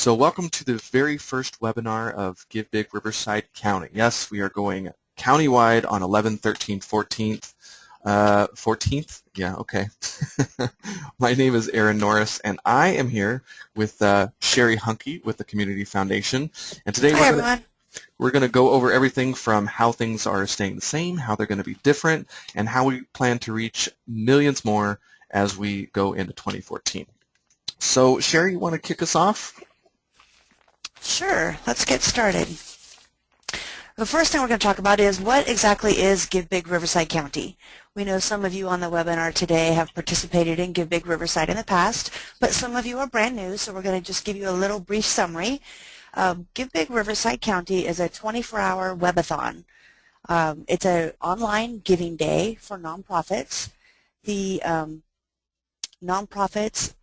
So welcome to the very first webinar of Give Big Riverside County. Yes, we are going countywide on 11, 13, 14th. 14th? Yeah, okay. My name is Aaron Norris, and I am here with Shari Hunke with the Community Foundation. And today we're going to go over everything from how things are staying the same, how they're going to be different, and how we plan to reach millions more as we go into 2014. So, Shari, you want to kick us off? Sure. Let's get started. The first thing we're going to talk about is what exactly is Give Big Riverside County. We know some of you on the webinar today have participated in Give Big Riverside in the past, but some of you are brand new, so we're going to just give you a little brief summary. Give Big Riverside County is a 24-hour webathon. It's an online giving day for nonprofits. The nonprofits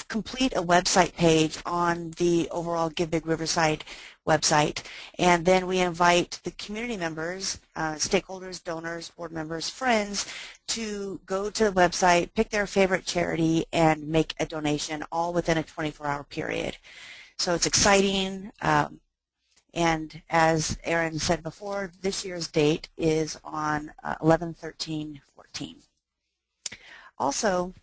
complete a website page on the overall Give Big Riverside website, and then we invite the community members, stakeholders, donors, board members, friends to go to the website, pick their favorite charity, and make a donation, all within a 24-hour period. So it's exciting, and as Aaron said before, this year's date is on 11/13/14. Also,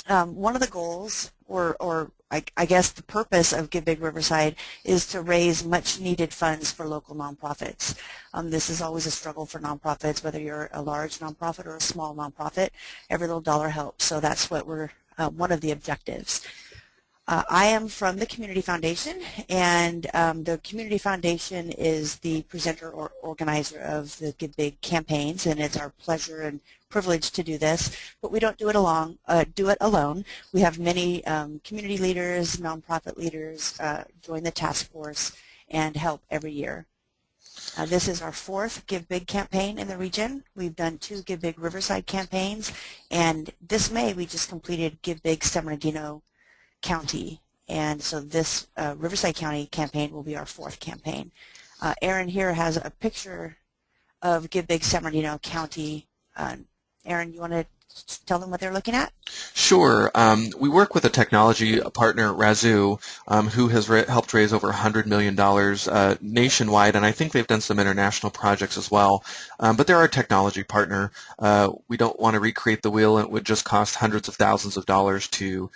one of the goals, or I guess the purpose of Give Big Riverside is to raise much needed funds for local nonprofits. This is always a struggle for nonprofits, whether you're a large nonprofit or a small nonprofit. Every little dollar helps, so that's what we're one of the objectives. I am from the Community Foundation, and the Community Foundation is the presenter or organizer of the Give Big campaigns, and it's our pleasure and privilege to do this, but we don't do it alone. We have many community leaders, nonprofit leaders join the task force and help every year. This is our fourth Give Big campaign in the region. We've done 2 Give Big Riverside campaigns, and this May we just completed Give Big San Bernardino County, and so this Riverside County campaign will be our 4th campaign. Aaron here has a picture of Give Big San Bernardino County. Aaron, you want to tell them what they're looking at? Sure. We work with a technology partner, Razoo, who has helped raise over $100 million nationwide, and I think they've done some international projects as well. But they're our technology partner. We don't want to recreate the wheel. It would just cost hundreds of thousands of dollars to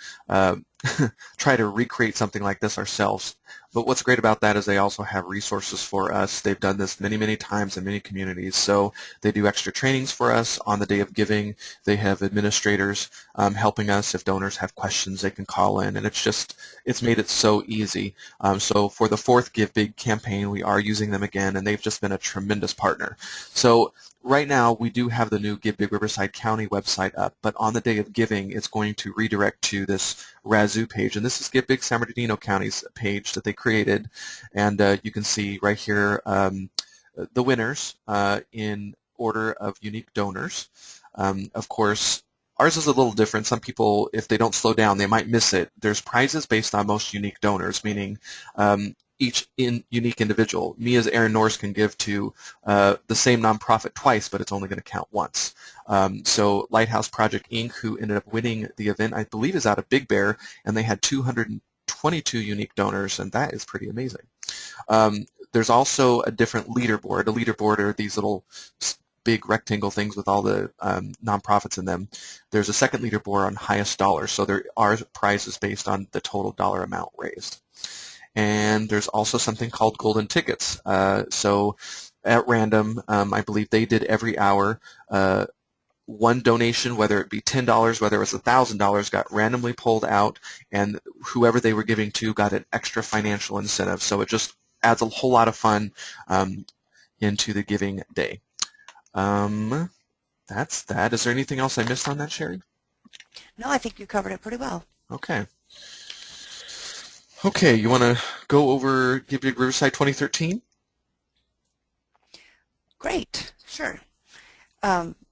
try to recreate something like this ourselves. But what's great about that is they also have resources for us. They've done this many, many times in many communities. So they do extra trainings for us on the day of giving. They have administrators helping us. If donors have questions, they can call in. And it's made it so easy. So for the 4th Give Big campaign, we are using them again, and they've just been a tremendous partner. So right now, we do have the new Give Big Riverside County website up, but on the day of giving, it's going to redirect to this Razoo page, and this is Give Big San Bernardino County's page that they created, and you can see right here the winners in order of unique donors. Of course, ours is a little different. Some people, if they don't slow down, they might miss it. There's prizes based on most unique donors, meaning each unique individual. Me as Aaron Norris can give to the same nonprofit twice, but it's only going to count once. So Lighthouse Project Inc., who ended up winning the event, I believe is out of Big Bear, and they had 222 unique donors, and that is pretty amazing. There's also a different leaderboard. A leaderboard are these little big rectangle things with all the nonprofits in them. There's a second leaderboard on highest dollar, so there are prizes based on the total dollar amount raised. And there's also something called golden tickets. So at random, I believe they did every hour, one donation, whether it be $10, whether it was $1,000, got randomly pulled out, and whoever they were giving to got an extra financial incentive. So it just adds a whole lot of fun into the giving day. That's that. Is there anything else I missed on that, Shari? No, I think you covered it pretty well. Okay. Okay, you want to go over Give Big Riverside 2013? Great, sure.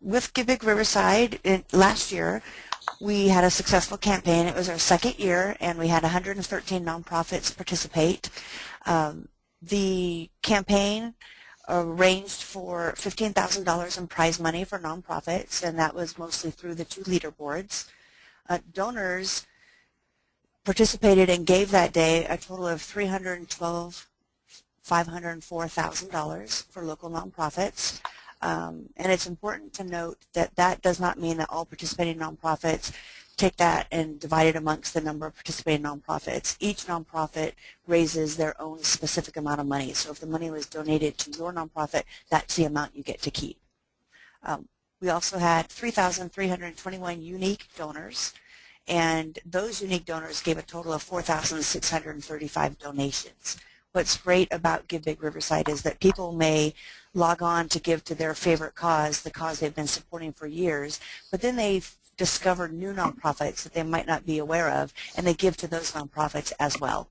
With Give Big Riverside, last year, we had a successful campaign. It was our 2nd year, and we had 113 nonprofits participate. The campaign arranged for $15,000 in prize money for nonprofits, and that was mostly through the 2 leaderboards. Donors participated and gave that day a total of $504,000 for local nonprofits. And it's important to note that that does not mean that all participating nonprofits take that and divide it amongst the number of participating nonprofits. Each nonprofit raises their own specific amount of money. So if the money was donated to your nonprofit, that's the amount you get to keep. We also had 3,321 unique donors, and those unique donors gave a total of 4,635 donations. What's great about Give Big Riverside is that people may log on to give to their favorite cause, the cause they've been supporting for years, but then they discover new nonprofits that they might not be aware of, and they give to those nonprofits as well.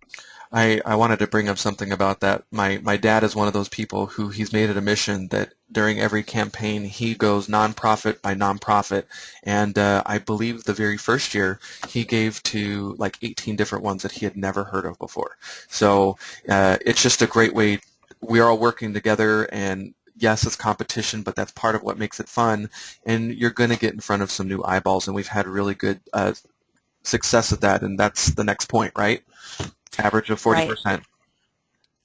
I wanted to bring up something about that. My dad is one of those people who he's made it a mission that during every campaign he goes nonprofit by nonprofit, and I believe the very first year he gave to like 18 different ones that he had never heard of before. So it's just a great way. We are all working together, and yes, it's competition, but that's part of what makes it fun, and you're going to get in front of some new eyeballs, and we've had really good success at that, and that's the next point, right? Average of 40%. Right.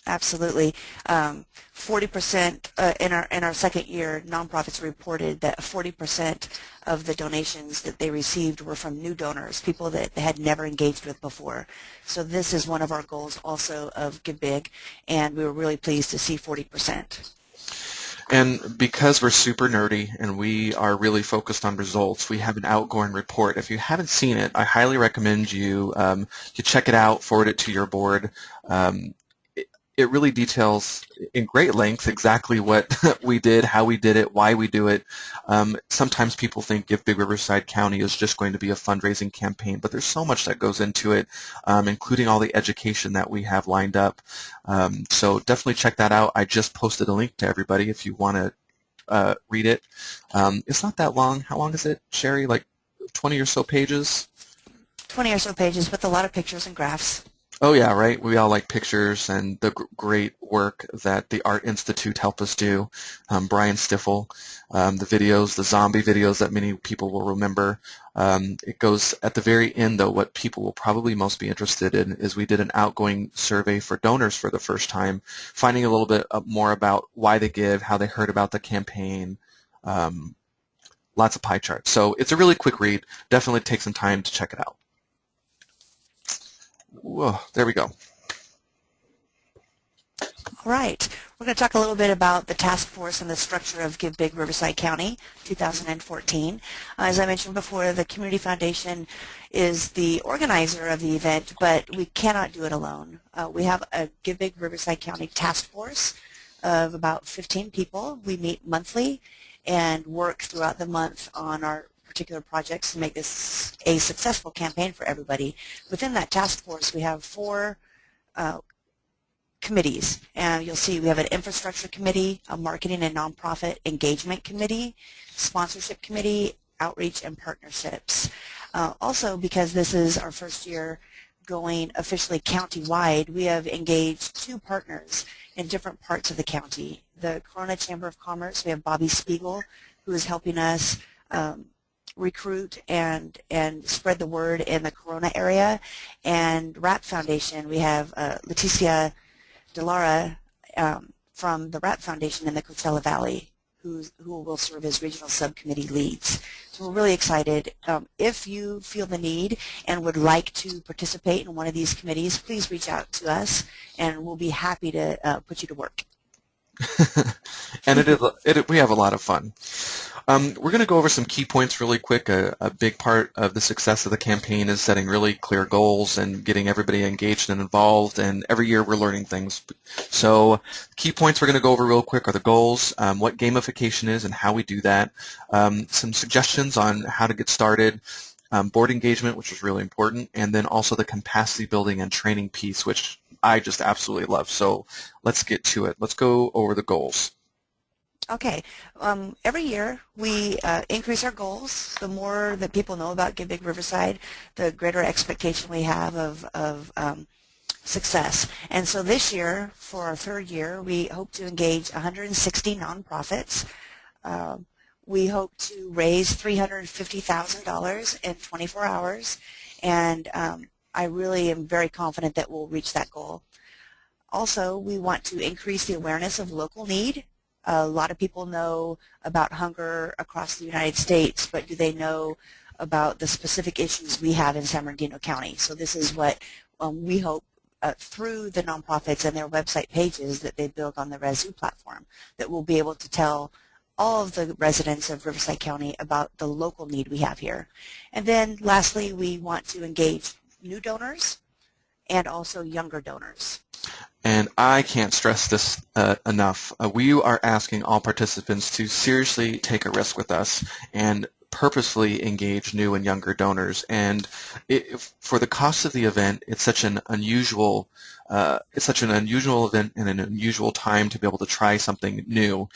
Absolutely. 40% in our second year, nonprofits reported that 40% of the donations that they received were from new donors, people that they had never engaged with before. So this is one of our goals also of Give Big, and we were really pleased to see 40%. And because we're super nerdy and we are really focused on results, we have an outgoing report. If you haven't seen it, I highly recommend you check it out, forward it to your board. It really details in great length exactly what we did, how we did it, why we do it. Sometimes people think Give Big Riverside County is just going to be a fundraising campaign, but there's so much that goes into it, including all the education that we have lined up. So definitely check that out. I just posted a link to everybody if you want to read it. It's not that long. How long is it, Shari? Like 20 or so pages? 20 or so pages with a lot of pictures and graphs. Oh yeah, right. We all like pictures and the great work that the Art Institute helped us do. Brian Stiffel, the videos, the zombie videos that many people will remember. It goes at the very end, though. What people will probably most be interested in is we did an outgoing survey for donors for the first time, finding a little bit more about why they give, how they heard about the campaign. Lots of pie charts. So it's a really quick read. Definitely take some time to check it out. Whoa, there we go. All right. We're going to talk a little bit about the task force and the structure of Give Big Riverside County 2014. As I mentioned before, the Community Foundation is the organizer of the event, but we cannot do it alone. We have a Give Big Riverside County task force of about 15 people. We meet monthly and work throughout the month on our particular projects to make this a successful campaign for everybody. Within that task force, we have 4 committees, and you'll see we have an infrastructure committee, a marketing and nonprofit engagement committee, sponsorship committee, outreach and partnerships. Also, because this is our first year going officially county-wide, we have engaged 2 partners in different parts of the county. The Corona Chamber of Commerce, we have Bobby Spiegel, who is helping us recruit and spread the word in the Corona area. And RAP Foundation, we have Leticia Delara from the RAP Foundation in the Coachella Valley, who will serve as regional subcommittee leads. So we're really excited. If you feel the need and would like to participate in one of these committees, please reach out to us, and we'll be happy to put you to work. And we have a lot of fun. We're going to go over some key points really quick. A big part of the success of the campaign is setting really clear goals and getting everybody engaged and involved, and every year we're learning things. So key points we're going to go over real quick are the goals, what gamification is and how we do that, some suggestions on how to get started, board engagement, which is really important, and then also the capacity building and training piece, which I just absolutely love. So let's get to it. Let's go over the goals. Okay. Every year we increase our goals. The more that people know about Give Big Riverside, the greater expectation we have of success. And so this year, for our 3rd year, we hope to engage 160 nonprofits. We hope to raise $350,000 in 24 hours, and I really am very confident that we'll reach that goal. Also, we want to increase the awareness of local need. A lot of people know about hunger across the United States, but do they know about the specific issues we have in San Bernardino County? So this is what we hope through the nonprofits and their website pages that they build on the ResZoo platform, that we'll be able to tell all of the residents of Riverside County about the local need we have here. And then lastly, we want to engage new donors and also younger donors. And I can't stress this enough. We are asking all participants to seriously take a risk with us and purposefully engage new and younger donors. And for the cost of the event, it's such an unusual event and an unusual time to be able to try something new.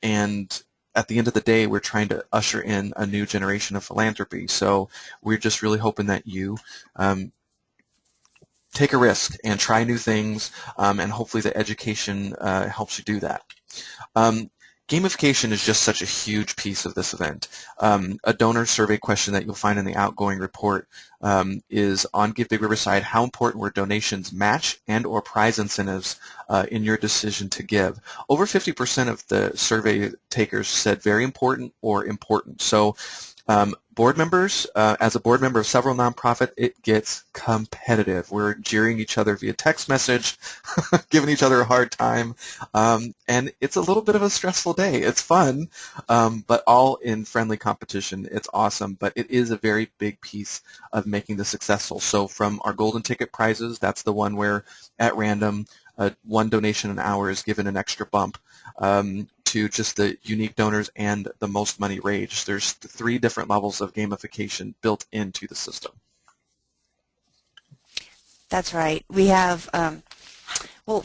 And at the end of the day, we're trying to usher in a new generation of philanthropy. So we're just really hoping that you take a risk and try new things, and hopefully the education helps you do that. Gamification is just such a huge piece of this event. A donor survey question that you'll find in the outgoing report is on Give Big Riverside: how important were donations match and or prize incentives in your decision to give? Over 50% of the survey takers said very important or important. So board members, as a board member of several nonprofits, it gets competitive. We're jeering each other via text message, giving each other a hard time, and it's a little bit of a stressful day. It's fun, but all in friendly competition. It's awesome, but it is a very big piece of making this successful. So from our golden ticket prizes, that's the one where at random, one donation an hour is given an extra bump, to just the unique donors and the most money raised. There's 3 different levels of gamification built into the system. That's right. We have, well,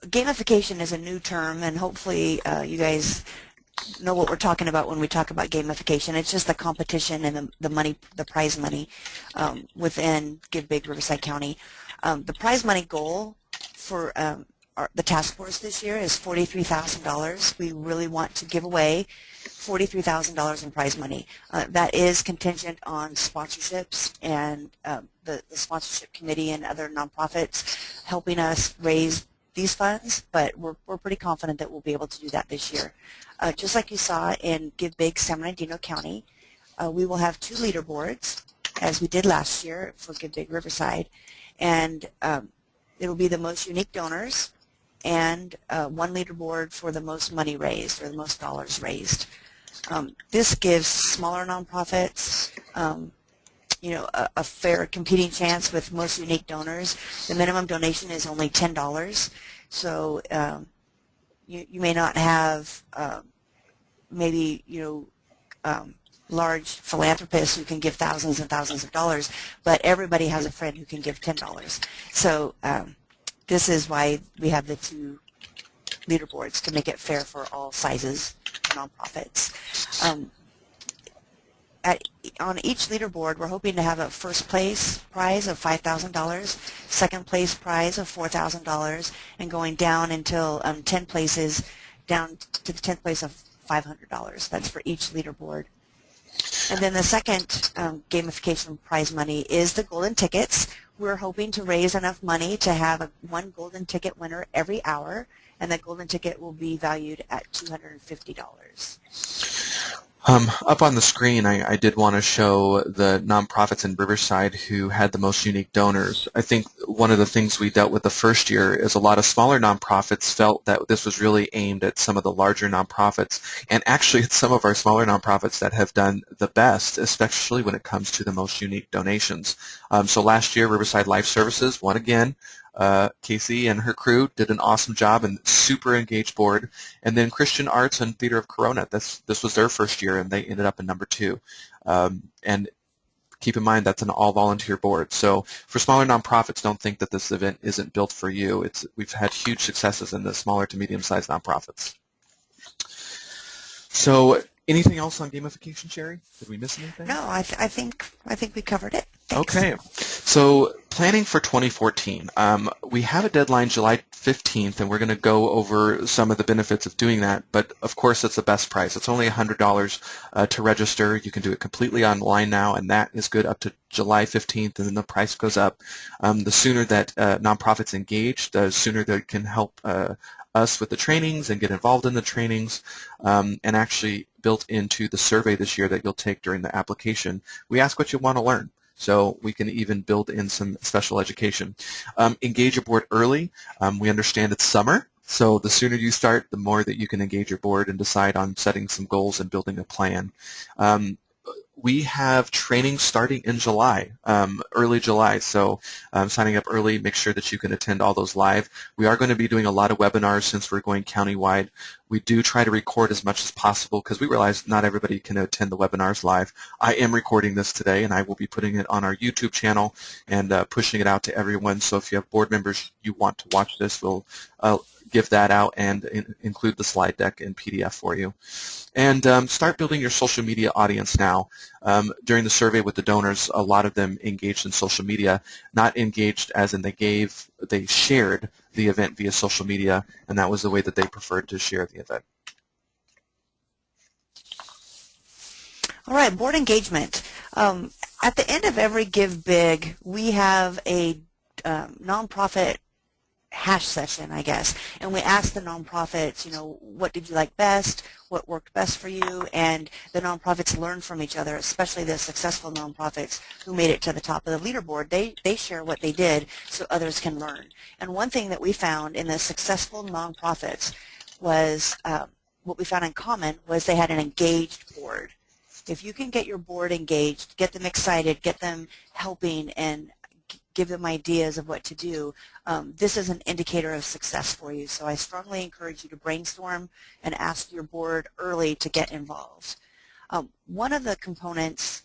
gamification is a new term, and hopefully you guys know what we're talking about when we talk about gamification. It's just the competition and the money, the prize money within Give Big Riverside County. The prize money goal for the task force this year is $43,000. We really want to give away $43,000 in prize money. That is contingent on sponsorships and the sponsorship committee and other nonprofits helping us raise these funds, but we're pretty confident that we'll be able to do that this year. Just like you saw in Give Big San Bernardino County, we will have 2 leaderboards, as we did last year for Give Big Riverside, and it'll be the most unique donors and 1 leaderboard for the most money raised, or the most dollars raised. This gives smaller nonprofits a fair competing chance with most unique donors. The minimum donation is only $10, so you may not have large philanthropists who can give thousands and thousands of dollars, but everybody has a friend who can give $10. So this is why we have the 2 leaderboards, to make it fair for all sizes of nonprofits. On each leaderboard, we're hoping to have a first place prize of $5,000, second place prize of $4,000, and going down until 10 places, down to the 10th place of $500. That's for each leaderboard. And then the second gamification prize money is the golden tickets. We're hoping to raise enough money to have 1 golden ticket winner every hour, and that golden ticket will be valued at $250. Up on the screen, I did want to show the nonprofits in Riverside who had the most unique donors. I think one of the things we dealt with the first year is a lot of smaller nonprofits felt that this was really aimed at some of the larger nonprofits, and actually it's some of our smaller nonprofits that have done the best, especially when it comes to the most unique donations. So last year, Riverside Life Services won again. Casey and her crew did an awesome job and super engaged board. And then Christian Arts and Theater of Corona, this was their first year, and they ended up in number 2. And keep in mind that's an all-volunteer board. So for smaller nonprofits, don't think that this event isn't built for you. We've had huge successes in the smaller to medium-sized nonprofits. So Anything else on gamification, Shari? Did we miss anything? No, I think we covered it. Thanks. Okay, so planning for 2014. We have a deadline July 15th, and we're going to go over some of the benefits of doing that, but of course it's the best price. It's only $100 to register. You can do it completely online now, and that is good up to July 15th, and then the price goes up. The sooner that nonprofits engage, the sooner they can help us with the trainings and get involved in the trainings, and actually built into the survey this year that you'll take during the application, we ask what you want to learn. So we can even build in some special education. Engage your board early. We understand it's summer, so the sooner you start, the more that you can engage your board and decide on setting some goals and building a plan. We have training starting in July, early July, so signing up early, make sure that you can attend all those live. We are going to be doing a lot of webinars since we're going countywide. We do try to record as much as possible because we realize not everybody can attend the webinars live. I am recording this today, and I will be putting it on our YouTube channel and pushing it out to everyone. So if you have board members you want to watch this, we'll give that out and include the slide deck in PDF for you. And start building your social media audience now. During the survey with the donors, a lot of them engaged in social media, not engaged as in they shared the event via social media, and that was the way that they preferred to share the event. All right, board engagement. At the end of every Give Big, we have a nonprofit hash session, I guess, and we ask the nonprofits, what did you like best, what worked best for you, and the nonprofits learn from each other, especially the successful nonprofits who made it to the top of the leaderboard. They share what they did so others can learn. And one thing that we found in the successful nonprofits was, what we found in common was they had an engaged board. If you can get your board engaged, get them excited, get them helping, and give them ideas of what to do, this is an indicator of success for you. So I strongly encourage you to brainstorm and ask your board early to get involved. One of the components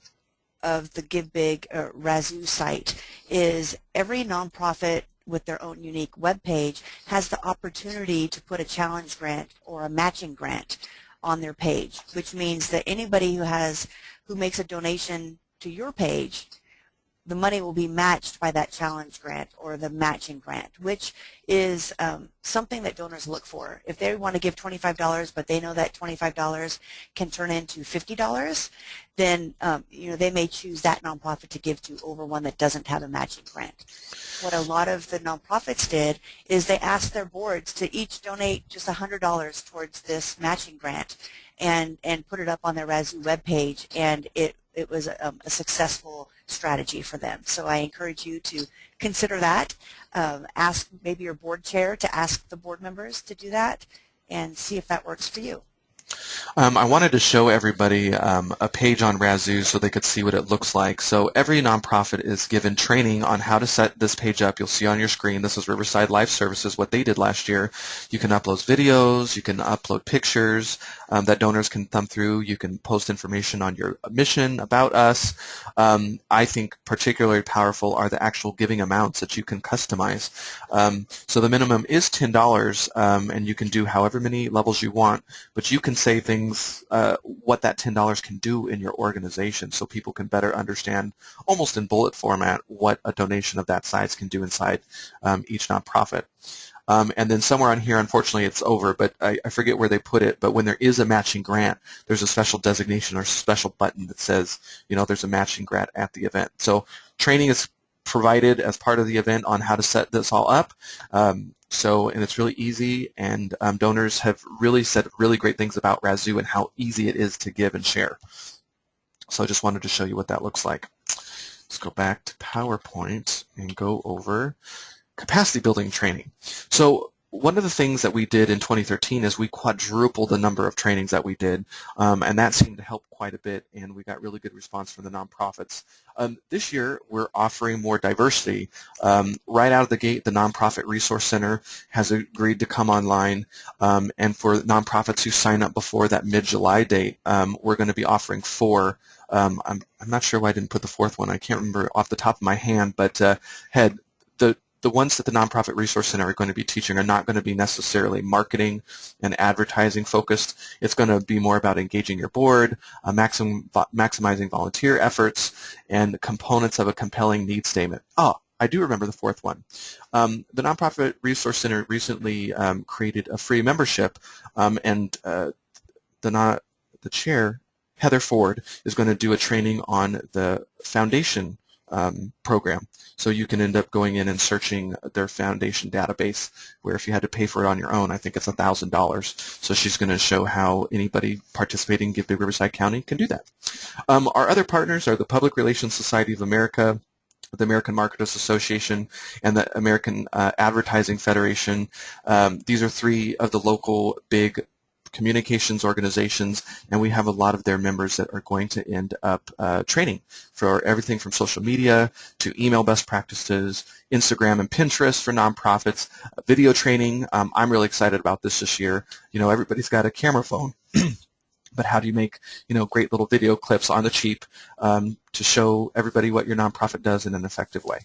of the Give Big Razoo site is every nonprofit with their own unique web page has the opportunity to put a challenge grant or a matching grant on their page, which means that anybody who makes a donation to your page, the money will be matched by that challenge grant or the matching grant, which is something that donors look for. If they want to give $25, but they know that $25 can turn into $50, then they may choose that nonprofit to give to over one that doesn't have a matching grant. What a lot of the nonprofits did is they asked their boards to each donate just $100 towards this matching grant and put it up on their Razoo webpage, and it was a successful strategy for them. So I encourage you to consider that. Ask maybe your board chair to ask the board members to do that and see if that works for you. I wanted to show everybody a page on Razoo so they could see what it looks like. So every nonprofit is given training on how to set this page up. You'll see on your screen, this is Riverside Life Services, what they did last year. You can upload videos, you can upload pictures that donors can thumb through. You can post information on your mission, about us. I think particularly powerful are the actual giving amounts that you can customize. So the minimum is $10, and you can do however many levels you want, but you can say things, what that $10 can do in your organization, so people can better understand, almost in bullet format, what a donation of that size can do inside each nonprofit. And then somewhere on here, unfortunately, it's over, but I forget where they put it, but when there is a matching grant, there's a special designation or special button that says, there's a matching grant at the event. So training is provided as part of the event on how to set this all up. And it's really easy, and donors have really said really great things about Razoo and how easy it is to give and share. So I just wanted to show you what that looks like. Let's go back to PowerPoint and go over capacity building training. So one of the things that we did in 2013 is we quadrupled the number of trainings that we did, and that seemed to help quite a bit, and we got really good response from the nonprofits. This year, we're offering more diversity. Right out of the gate, the Nonprofit Resource Center has agreed to come online, and for nonprofits who sign up before that mid-July date, we're going to be offering 4. I'm not sure why I didn't put the 4th one. I can't remember off the top of my hand, but the the ones that the Nonprofit Resource Center are going to be teaching are not going to be necessarily marketing and advertising focused. It's going to be more about engaging your board, maximizing volunteer efforts, and components of a compelling need statement. Oh, I do remember the fourth one. The Nonprofit Resource Center recently created a free membership, and the chair, Heather Ford, is going to do a training on the foundation program. So you can end up going in and searching their foundation database, where if you had to pay for it on your own, I think it's $1,000. So she's going to show how anybody participating in Give Big Riverside County can do that. Our other partners are the Public Relations Society of America, the American Marketers Association, and the American Advertising Federation. These are three of the local big communications organizations, and we have a lot of their members that are going to end up training for everything from social media to email best practices, Instagram and Pinterest for nonprofits, video training. I'm really excited about this year. You know, everybody's got a camera phone. But how do you make, you know, great little video clips on the cheap to show everybody what your nonprofit does in an effective way?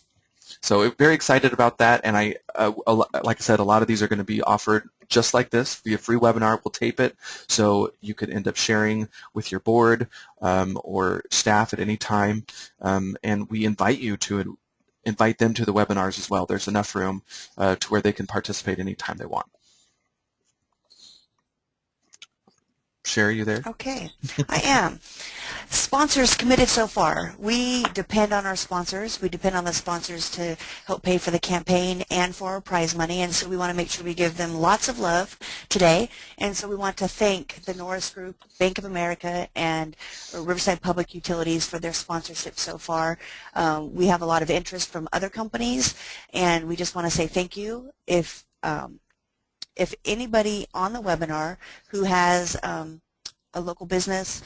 So very excited about that, and like I said, a lot of these are going to be offered just like this via free webinar. We'll tape it, so you could end up sharing with your board or staff at any time, and we invite you to invite them to the webinars as well. There's enough room to where they can participate anytime they want. Shari, you there? Okay, I am. Sponsors committed so far. We depend on our sponsors. We depend on the sponsors to help pay for the campaign and for our prize money, and so we want to make sure we give them lots of love today. And so we want to thank the Norris Group, Bank of America, and Riverside Public Utilities for their sponsorship so far. We have a lot of interest from other companies, and we just want to say thank you. If anybody on the webinar who has a local business,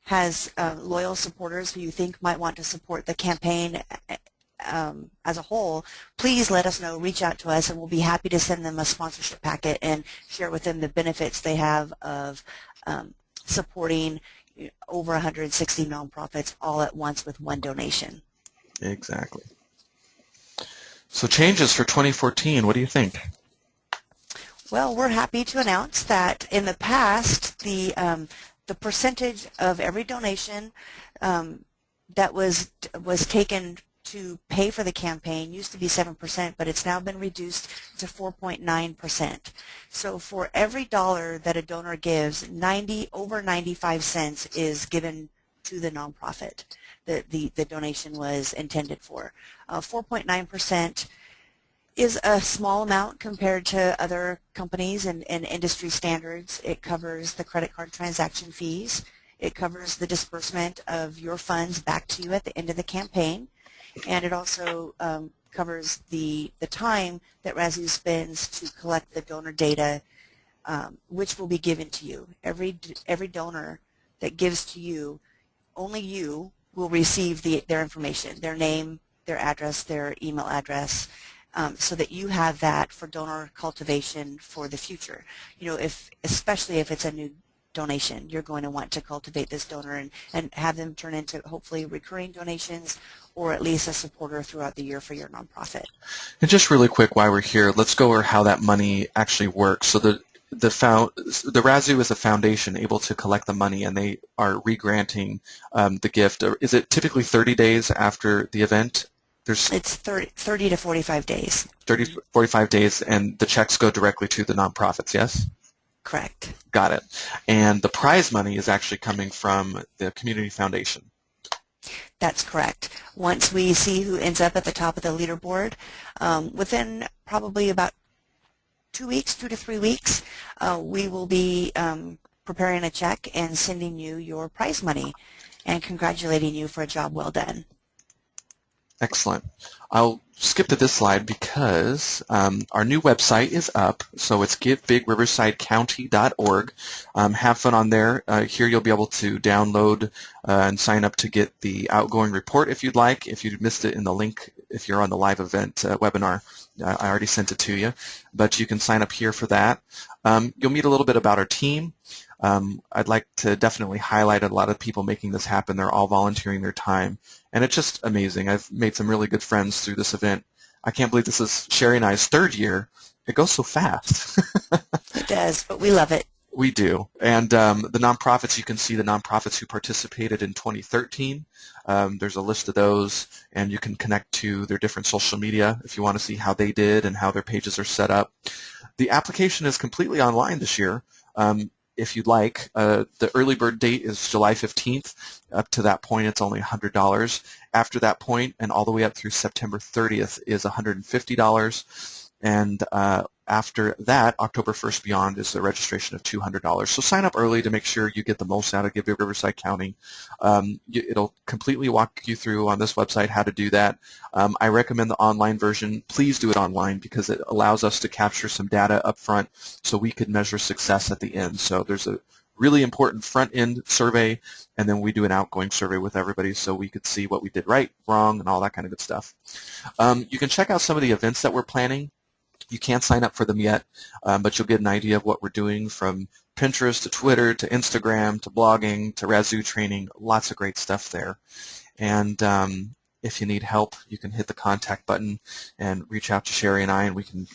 has loyal supporters who you think might want to support the campaign as a whole, please let us know, reach out to us, and we'll be happy to send them a sponsorship packet and share with them the benefits they have of supporting over 160 nonprofits all at once with one donation. Exactly. So changes for 2014, what do you think? Well, we're happy to announce that in the past, the percentage of every donation that was taken to pay for the campaign used to be 7%, but it's now been reduced to 4.9%. So for every dollar that a donor gives, over 95 cents is given to the nonprofit that the donation was intended for. 4.9% is a small amount compared to other companies and industry standards. It covers the credit card transaction fees. It covers the disbursement of your funds back to you at the end of the campaign. And it also covers the time that RASU spends to collect the donor data, which will be given to you. Every donor that gives to you, only you will receive their information, their name, their address, their email address, so that you have that for donor cultivation for the future. You know, especially if it's a new donation, you're going to want to cultivate this donor and have them turn into hopefully recurring donations, or at least a supporter throughout the year for your nonprofit. And just really quick while we're here, let's go over how that money actually works. So the RASU is a foundation able to collect the money, and they are re-granting the gift. Is it typically 30 days after the event? It's 30 to 45 days. 30 to 45 days, and the checks go directly to the nonprofits, yes? Correct. Got it. And the prize money is actually coming from the community foundation. That's correct. Once we see who ends up at the top of the leaderboard, within probably about 2 to 3 weeks, we will be preparing a check and sending you your prize money and congratulating you for a job well done. Excellent. I'll skip to this slide because our new website is up, so it's givebigriversidecounty.org. Have fun on there. Here you'll be able to download and sign up to get the outgoing report if you'd like. If you missed it in the link, if you're on the live event webinar, I already sent it to you, but you can sign up here for that. You'll meet a little bit about our team. I'd like to definitely highlight a lot of people making this happen. They're all volunteering their time, and it's just amazing. I've made some really good friends through this event. I can't believe this is Shari and I's third year. It goes so fast. It does, but we love it. We do. And the nonprofits, you can see the nonprofits who participated in 2013. There's a list of those, and you can connect to their different social media if you want to see how they did and how their pages are set up. The application is completely online this year. If you'd like, the early bird date is July 15th. Up to that point, it's only $100. After that point, and all the way up through September 30th, is $150. And after that, October 1st beyond, is the registration of $200. So sign up early to make sure you get the most out of Give Big Riverside County. It'll completely walk you through on this website how to do that. I recommend the online version. Please do it online because it allows us to capture some data up front so we could measure success at the end. So there's a really important front-end survey, and then we do an outgoing survey with everybody so we could see what we did right, wrong, and all that kind of good stuff. You can check out some of the events that we're planning. You can't sign up for them yet, but you'll get an idea of what we're doing, from Pinterest to Twitter to Instagram to blogging to Razoo training. Lots of great stuff there. And if you need help, you can hit the contact button and reach out to Shari and I, and we can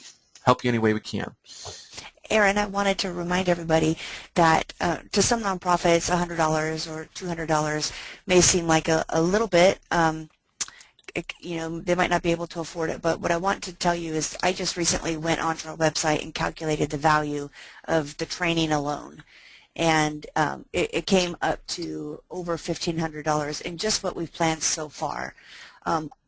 help you any way we can. Erin, I wanted to remind everybody that to some nonprofits, $100 or $200 may seem like a little bit. They might not be able to afford it, but what I want to tell you is I just recently went onto our website and calculated the value of the training alone, and it came up to over $1,500 in just what we've planned so far.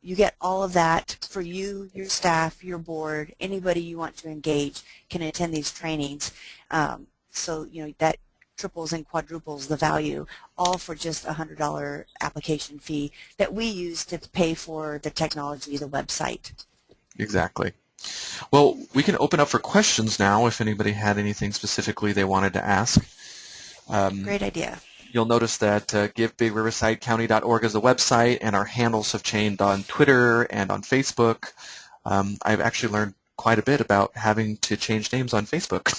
You get all of that for you, your staff, your board, anybody you want to engage can attend these trainings. So that triples and quadruples the value, all for just a $100 application fee that we use to pay for the technology, the website. Exactly. Well, we can open up for questions now if anybody had anything specifically they wanted to ask. Great idea. You'll notice that GiveBigRiversideCounty.org is the website, and our handles have changed on Twitter and on Facebook. I've actually learned quite a bit about having to change names on Facebook.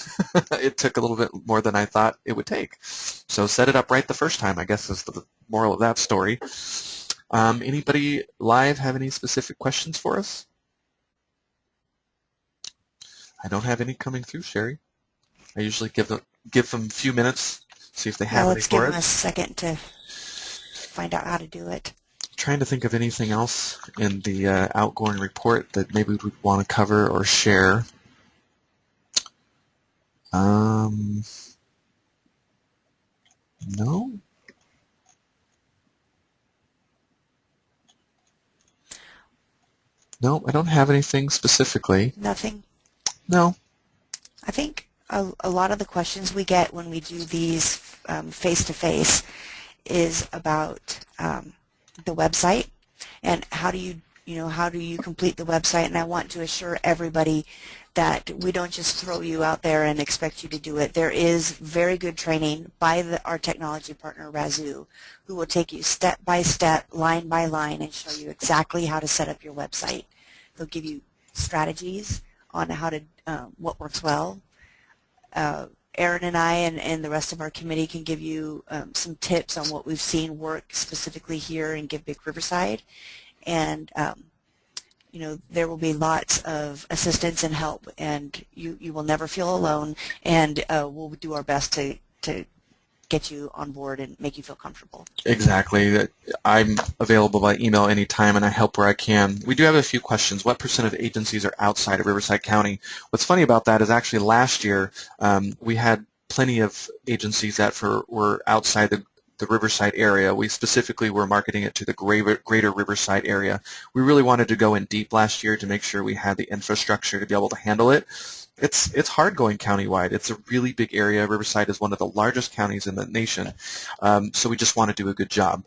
It took a little bit more than I thought it would take. So set it up right the first time, I guess, is the moral of that story. Anybody live have any specific questions for us? I don't have any coming through, Shari. I usually give them a few minutes, see if they have any for us. Let's give them a second to find out how to do it. Trying to think of anything else in the outgoing report that maybe we'd want to cover or share. No? No, I don't have anything specifically. Nothing? No. I think a lot of the questions we get when we do these face-to-face is about the website and how do you complete the website, and I want to assure everybody that we don't just throw you out there and expect you to do it. There is very good training by our technology partner Razoo, who will take you step by step, line by line, and show you exactly how to set up your website. They'll give you strategies on how to what works well. Erin and I and the rest of our committee can give you some tips on what we've seen work specifically here in Give Big Riverside, and there will be lots of assistance and help, and you will never feel alone, and we'll do our best to get you on board and make you feel comfortable. Exactly. I'm available by email anytime, and I help where I can. We do have a few questions. What % of agencies are outside of Riverside County? What's funny about that is actually last year we had plenty of agencies that were outside the Riverside area. We specifically were marketing it to the greater Riverside area. We really wanted to go in deep last year to make sure we had the infrastructure to be able to handle it. It's hard going countywide. It's a really big area. Riverside is one of the largest counties in the nation, so we just want to do a good job.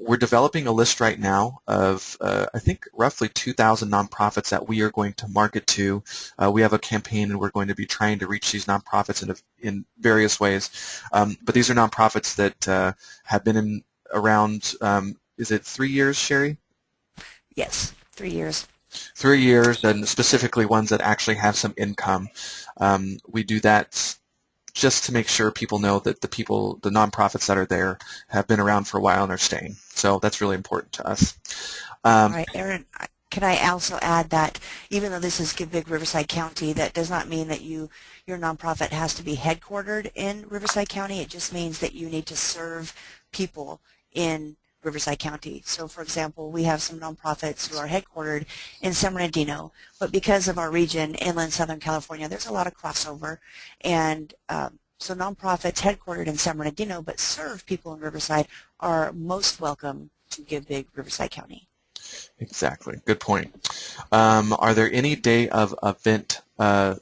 We're developing a list right now of, I think, roughly 2,000 nonprofits that we are going to market to. We have a campaign, and we're going to be trying to reach these nonprofits in various ways. But these are nonprofits that have been around, is it 3 years, Shari? Yes, 3 years. 3 years, and specifically ones that actually have some income. We do that just to make sure people know that the nonprofits that are there have been around for a while and are staying. So that's really important to us. All right, Erin, can I also add that even though this is Give Big Riverside County, that does not mean that your nonprofit has to be headquartered in Riverside County. It just means that you need to serve people in Riverside County. So for example, we have some nonprofits who are headquartered in San Bernardino, but because of our region, inland Southern California, there's a lot of crossover, and so nonprofits headquartered in San Bernardino but serve people in Riverside are most welcome to Give Big Riverside County. Exactly. Good point. Are there any day of event,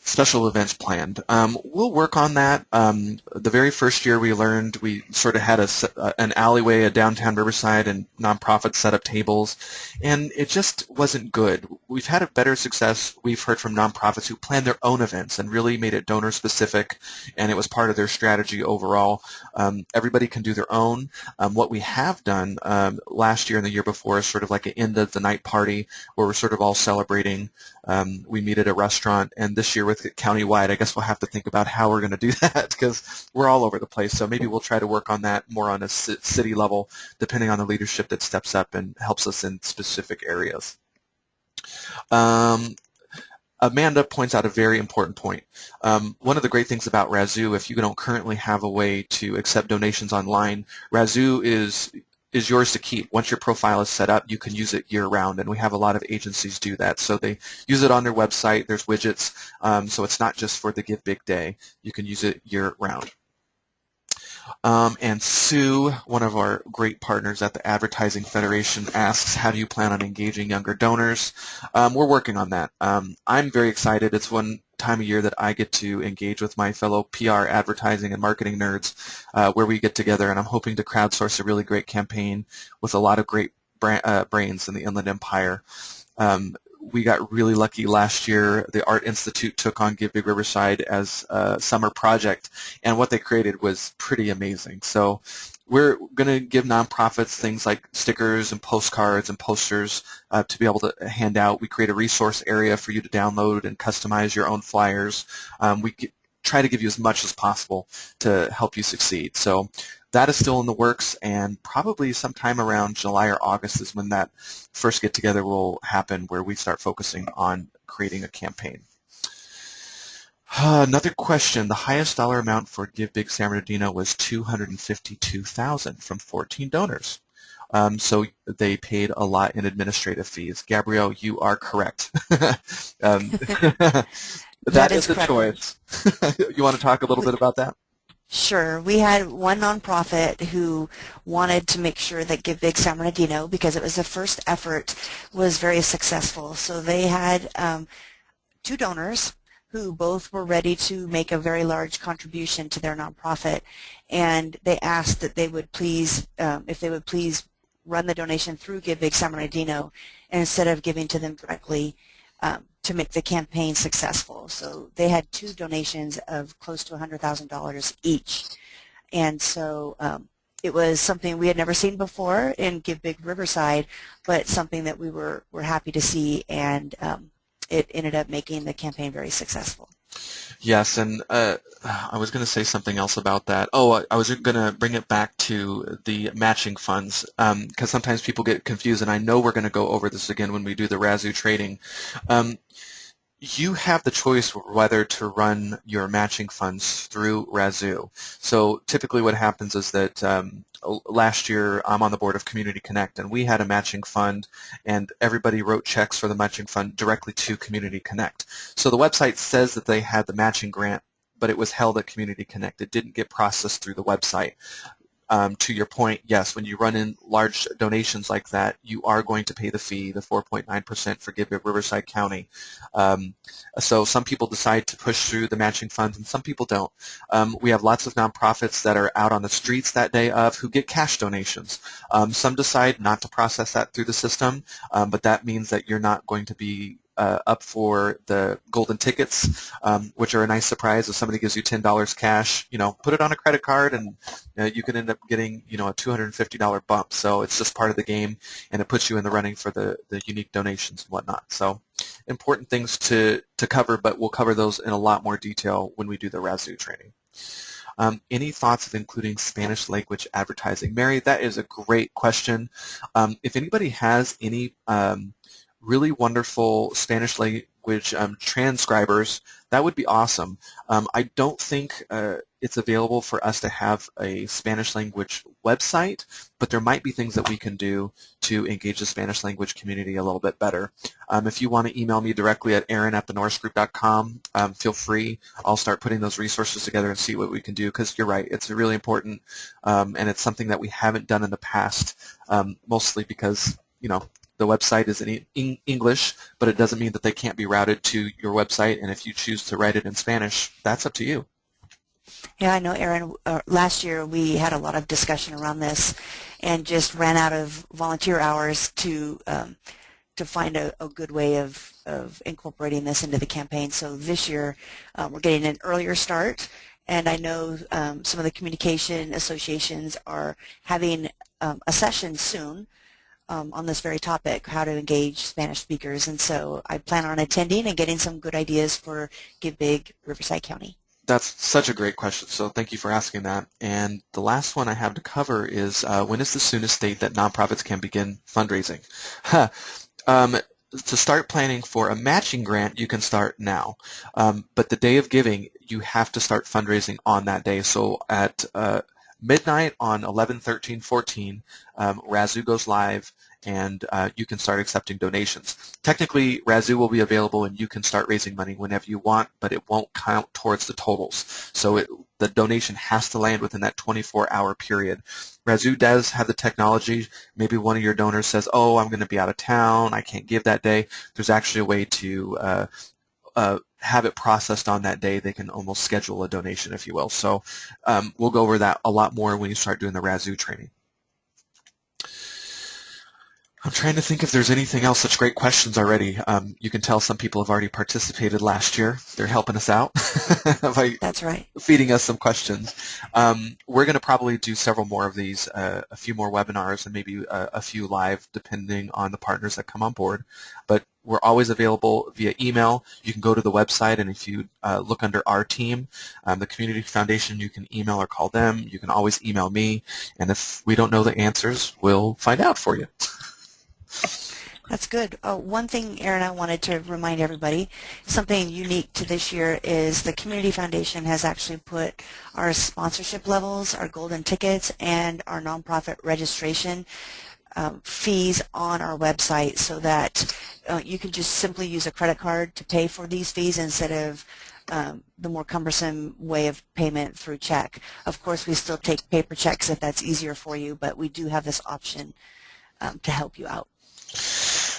special events planned? We'll work on that. The very first year we sort of had an alleyway, a downtown Riverside, and nonprofits set up tables, and it just wasn't good. We've had a better success. We've heard from nonprofits who planned their own events and really made it donor specific, and it was part of their strategy overall. Everybody can do their own. What we have done last year and the year before is sort of like an end of the night party where we're sort of all celebrating. We meet at a restaurant, and this year with it countywide, I guess we'll have to think about how we're going to do that because we're all over the place. So maybe we'll try to work on that more on a city level, depending on the leadership that steps up and helps us in specific areas. Amanda points out a very important point. One of the great things about Razoo, if you don't currently have a way to accept donations online, Razoo is yours to keep. Once your profile is set up, you can use it year-round, and we have a lot of agencies do that. So they use it on their website. There's widgets, so it's not just for the Give Big Day. You can use it year-round. And Sue, one of our great partners at the Advertising Federation, asks, how do you plan on engaging younger donors? We're working on that. I'm very excited. It's one time of year that I get to engage with my fellow PR, advertising, and marketing nerds where we get together, and I'm hoping to crowdsource a really great campaign with a lot of great brains in the Inland Empire. We got really lucky last year. The Art Institute took on Give Big Riverside as a summer project, and what they created was pretty amazing. So we're going to give nonprofits things like stickers and postcards and posters to be able to hand out. We create a resource area for you to download and customize your own flyers. We try to give you as much as possible to help you succeed. So that is still in the works, and probably sometime around July or August is when that first get-together will happen, where we start focusing on creating a campaign. Another question. The highest dollar amount for Give Big San Bernardino was $252,000 from 14 donors. So they paid a lot in administrative fees. Gabrielle, you are correct. That is the choice. You want to talk a little bit about that? Sure. We had one nonprofit who wanted to make sure that Give Big San Bernardino, because it was the first effort, was very successful. So they had 2 donors who both were ready to make a very large contribution to their nonprofit, and they asked that they would please, if they would please run the donation through Give Big San Bernardino instead of giving to them directly to make the campaign successful. So they had 2 donations of close to $100,000 each, and so it was something we had never seen before in Give Big Riverside, but something that we were happy to see, and it ended up making the campaign very successful. Yes, and I was going to say something else about that. Oh, I was going to bring it back to the matching funds, because sometimes people get confused, and I know we're going to go over this again when we do the Razoo trading. You have the choice whether to run your matching funds through Razoo. So typically what happens is that last year I'm on the board of Community Connect, and we had a matching fund, and everybody wrote checks for the matching fund directly to Community Connect. So the website says that they had the matching grant, but it was held at Community Connect. It didn't get processed through the website. To your point, yes, when you run in large donations like that, you are going to pay the fee, the 4.9% for Give Big Riverside County. So some people decide to push through the matching funds, and some people don't. We have lots of nonprofits that are out on the streets that day of who get cash donations. Some decide not to process that through the system, but that means that you're not going to be up for the golden tickets, which are a nice surprise. If somebody gives you $10 cash, put it on a credit card, and you can end up getting, a $250 bump. So it's just part of the game, and it puts you in the running for the unique donations and whatnot. So important things to cover, but we'll cover those in a lot more detail when we do the Razoo training. Any thoughts of including Spanish language advertising? Mary, that is a great question. If anybody has any really wonderful Spanish language transcribers, that would be awesome. I don't think it's available for us to have a Spanish language website, but there might be things that we can do to engage the Spanish language community a little bit better. If you want to email me directly at aaron@thenorrisgroup.com, feel free. I'll start putting those resources together and see what we can do, because you're right, it's really important, and it's something that we haven't done in the past, mostly because, the website is in English, but it doesn't mean that they can't be routed to your website, and if you choose to write it in Spanish, that's up to you. Yeah, I know, Aaron, last year we had a lot of discussion around this and just ran out of volunteer hours to find a good way of incorporating this into the campaign. So this year we're getting an earlier start, and I know some of the communication associations are having a session soon on this very topic, how to engage Spanish speakers, and so I plan on attending and getting some good ideas for Give Big Riverside County. That's such a great question, so thank you for asking that. And the last one I have to cover is when is the soonest date that nonprofits can begin fundraising? To start planning for a matching grant, you can start now. But the day of giving, you have to start fundraising on that day. So at midnight on 11/13/14, Razoo goes live, and you can start accepting donations. Technically, Razoo will be available and you can start raising money whenever you want, but it won't count towards the totals. So the donation has to land within that 24-hour period. Razoo does have the technology. Maybe one of your donors says, oh, I'm going to be out of town, I can't give that day. There's actually a way to have it processed on that day. They can almost schedule a donation, if you will. So we'll go over that a lot more when you start doing the Razoo training. I'm trying to think if there's anything else. Such great questions already. You can tell some people have already participated last year. They're helping us out by That's right. feeding us some questions. We're going to probably do several more of these, a few more webinars, and maybe a few live, depending on the partners that come on board. But we're always available via email. You can go to the website, and if you look under our team, the Community Foundation, you can email or call them. You can always email me, and if we don't know the answers, we'll find out for you. That's good. One thing, Aaron, I wanted to remind everybody, something unique to this year is the Community Foundation has actually put our sponsorship levels, our golden tickets, and our nonprofit registration fees on our website, so that you can just simply use a credit card to pay for these fees instead of the more cumbersome way of payment through check. Of course, we still take paper checks if that's easier for you, but we do have this option to help you out.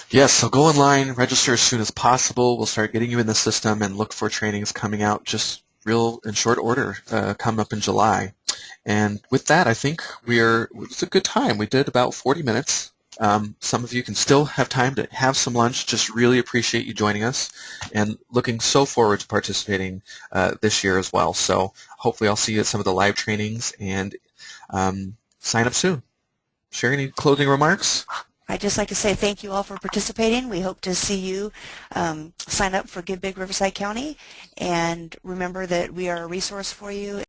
Yes, so go online, register as soon as possible. We'll start getting you in the system, and look for trainings coming out just real in short order, coming up in July. And with that, I think it's a good time. We did about 40 minutes. Some of you can still have time to have some lunch. Just really appreciate you joining us, and looking so forward to participating this year as well. So hopefully I'll see you at some of the live trainings, and sign up soon. Share any closing remarks? I'd just like to say thank you all for participating. We hope to see you sign up for Give Big Riverside County, and remember that we are a resource for you.